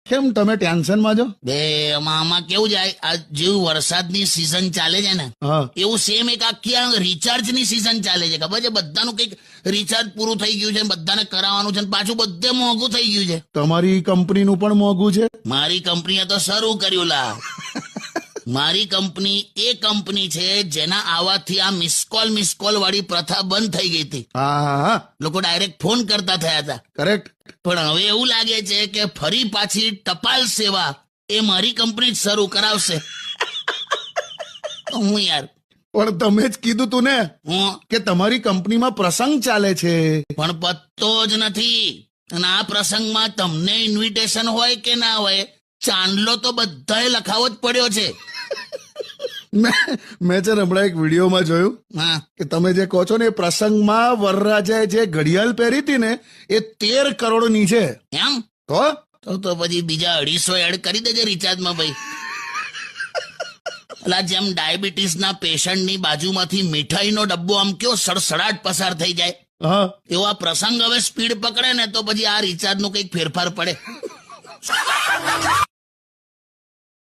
કેમ તમે ટેન્શનમાં છો? બે આમાં કેવું જાય, આ જેવું વરસાદની સિઝન ચાલે છે ને હા એવું સેમ એક આખી રિચાર્જની સિઝન ચાલે છે. ખબર છે? બધાનું કંઈક રિચાર્જ પૂરું થઈ ગયું છે, બધાને કરાવવાનું છે, પાછું બધે મોંઘું થઈ ગયું છે. તમારી કંપનીનું પણ મોંઘું છે. મારી કંપનીએ તો શરૂ કર્યું લા. મારી કંપની એ કંપની છે જેના આવવાથી આ મિસકોલ વાળી પ્રથા બંધ થઈ ગઈ હતી. હા હા હા લોકો ડાયરેક્ટ ફોન કરતા થયા હતા. કરેક્ટ. પણ હવે એવું લાગે છે કે ફરી પાછી ટપાલ સેવા એ મારી કંપની જ શરૂ કરાવશે. હું યાર, પણ તમે જ કીધું તું ને હું કે તમારી કંપનીમાં પ્રસંગ ચાલે છે. પણ પત્તો જ નથી. અને આ પ્રસંગમાં તમને ઇન્વિટેશન હોય કે ના હોય, ચાંદલો તો બધાએ લખાવો જ પડ્યો છે. મેં છે ને હમણાં એક વિડીયોમાં જોયું હા, કે તમે જે કહો છો ને એ પ્રસંગમાં વરરાજાએ જે ઘડિયાળ પહેરી હતી ને એ 13 કરોડની છે. એમ તો પછી બીજા 250 એડ કરી દેજે રિચાર્જમાં ભાઈ. એટલે જેમ ડાયાબિટીસના પેશન્ટની બાજુમાંથી મીઠાઈનો ડબ્બો આમ કયો સડસડાટ પસાર થઈ જાય, હા એવો આ પ્રસંગ હવે સ્પીડ પકડે ને તો પછી આ રિચાર્જનું કંઈક ફેરફાર પડે.